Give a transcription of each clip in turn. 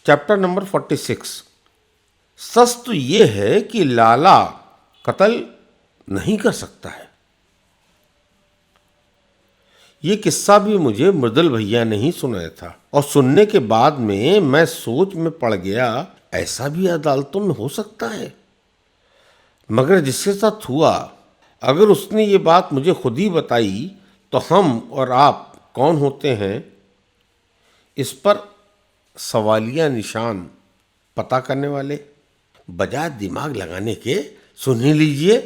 Chapter number 46। सच तो ये है कि लाला कत्ल नहीं कर सकता है। ये किस्सा भी मुझे मृदुल भैया ने ही सुनाया था और सुनने के बाद में मैं सोच में पड़ गया, ऐसा भी अदालतों में हो सकता है। मगर जिसके साथ हुआ, अगर उसने ये बात मुझे खुद ही बताई तो हम और आप कौन होते हैं, इस पर सवालिया निशान पता करने वाले। बजाय दिमाग लगाने के सुन ही लीजिए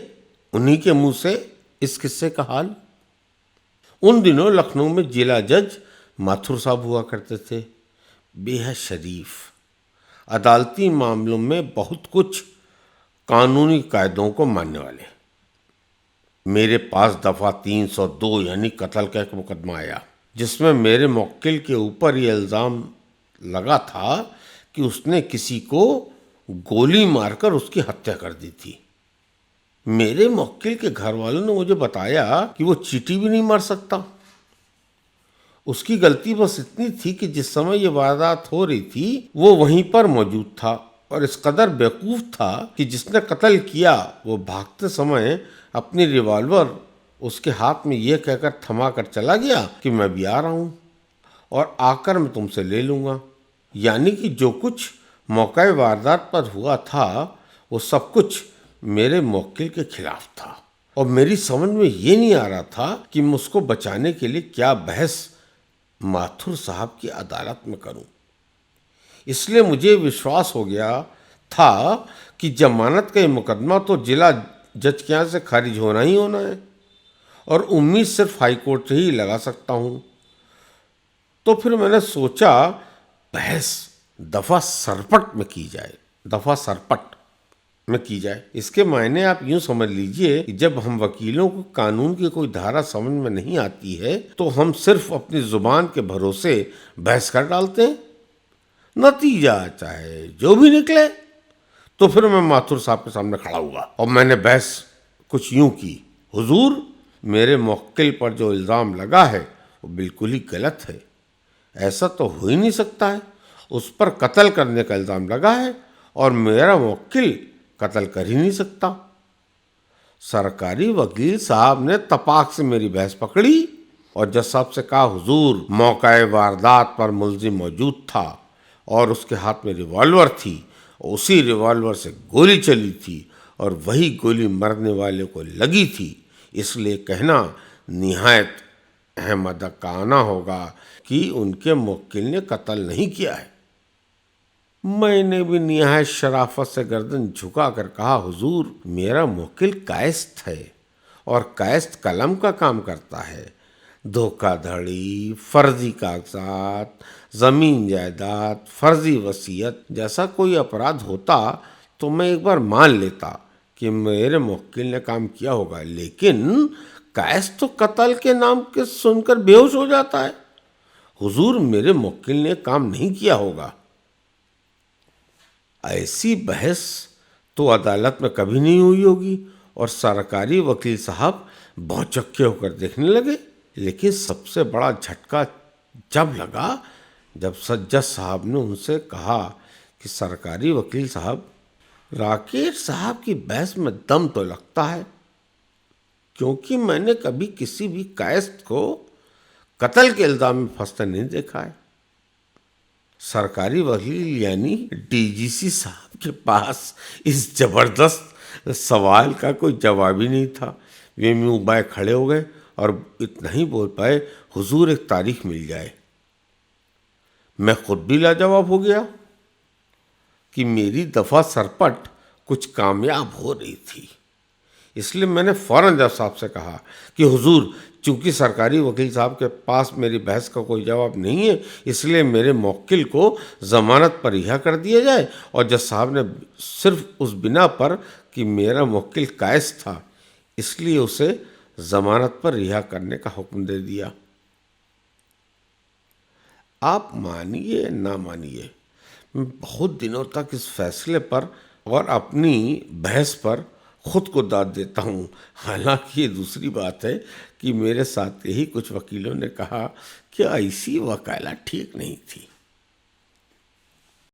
उन्हीं के मुंह से इस किस्से का हाल। उन दिनों लखनऊ में जिला जज माथुर साहब हुआ करते थे। बेहद शरीफ, अदालती मामलों में बहुत कुछ कानूनी कायदों को मानने वाले। मेरे पास दफा 302 यानी कत्ल का एक मुकदमा आया, जिसमें मेरे मुवक्किल के ऊपर ये इल्ज़ाम लगा था कि उसने किसी को गोली मारकर उसकी हत्या कर दी थी। मेरे मुवक्किल के घर वालों ने मुझे बताया कि वो चींटी भी नहीं मार सकता। उसकी गलती बस इतनी थी कि जिस समय ये वारदात हो रही थी वो वहीं पर मौजूद था और इस कदर बेवकूफ़ था कि जिसने कत्ल किया वो भागते समय अपनी रिवॉल्वर उसके हाथ में ये कहकर थमा कर चला गया कि मैं भी आ रहा हूँ और आकर मैं तुमसे ले लूँगा। यानी कि जो कुछ मौके वारदात पर हुआ था वो सब कुछ मेरे मुवक्किल के खिलाफ था और मेरी समझ में ये नहीं आ रहा था कि मैं उसको बचाने के लिए क्या बहस माथुर साहब की अदालत में करूं। इसलिए मुझे विश्वास हो गया था कि जमानत का ये मुकदमा तो जिला जज के यहाँ से खारिज होना ही होना है और उम्मीद सिर्फ हाई कोर्ट से ही लगा सकता हूं। तो फिर मैंने सोचा बहस दफा सरपट में की जाए। दफा सरपट में की जाए, इसके मायने आप यूं समझ लीजिए कि जब हम वकीलों को कानून की कोई धारा समझ में नहीं आती है तो हम सिर्फ अपनी जुबान के भरोसे बहस कर डालते हैं, नतीजा चाहे जो भी निकले। तो फिर मैं माथुर साहब के सामने खड़ा हुआ और मैंने बहस कुछ यूं की, हुजूर मेरे मुवक्किल पर जो इल्ज़ाम लगा है वो बिल्कुल ही गलत है। ऐसा तो हो ही नहीं सकता है। उस पर कत्ल करने का इल्ज़ाम लगा है और मेरा मुवक्किल कत्ल कर ही नहीं सकता। सरकारी वकील साहब ने तपाक से मेरी बहस पकड़ी और जज साहब से कहा, हुजूर मौके वारदात पर मुलजिम मौजूद था और उसके हाथ में रिवॉल्वर थी, उसी रिवॉल्वर से गोली चली थी और वही गोली मरने वाले को लगी थी। इसलिए कहना निहायत अहमदकाना होगा कि उनके मुवक्किल ने कत्ल नहीं किया है। मैंने भी निहायत शराफत से गर्दन झुका कर कहा, हुजूर मेरा मुवक्किल कायस्थ है और कायस्थ कलम का काम करता है। धोखाधड़ी, फर्जी कागजात, ज़मीन जायदाद, फर्जी वसीयत जैसा कोई अपराध होता तो मैं एक बार मान लेता कि मेरे मुवक्किल ने काम किया होगा, लेकिन कायस्थ तो कत्ल के नाम के सुनकर बेहोश हो जाता है। हुजूर मेरे मुवक्किल ने काम नहीं किया होगा। ऐसी बहस तो अदालत में कभी नहीं हुई होगी और सरकारी वकील साहब भौचक्के होकर देखने लगे। लेकिन सबसे बड़ा झटका जब लगा जब जज साहब ने उनसे कहा कि सरकारी वकील साहब, राकेश साहब की बहस में दम तो लगता है, क्योंकि मैंने कभी किसी भी कायस्थ को कत्ल के इल्ज़ाम में फंसते नहीं देखा है। सरकारी वकील यानी डीजीसी साहब के पास इस जबरदस्त सवाल का कोई जवाब ही नहीं था। वे मुंह बाए खड़े हो गए और इतना ही बोल पाए, हुजूर एक तारीख मिल जाए। मैं खुद भी लाजवाब हो गया कि मेरी दफा सरपट कुछ कामयाब हो रही थी। इसलिए मैंने फौरन जज साहब से कहा कि हुजूर चूंकि सरकारी वकील साहब के पास मेरी बहस का कोई जवाब नहीं है, इसलिए मेरे मुवक्किल को ज़मानत पर रिहा कर दिया जाए। और जज साहब ने सिर्फ उस बिना पर कि मेरा मुवक्किल कायस्थ था इसलिए उसे ज़मानत पर रिहा करने का हुक्म दे दिया। आप मानिए ना मानिए, मैं बहुत दिनों तक इस फैसले पर और अपनी बहस पर खुद को दाद देता हूँ। हालांकि ये दूसरी बात है कि मेरे साथ यही कुछ वकीलों ने कहा कि ऐसी वकालत ठीक नहीं थी।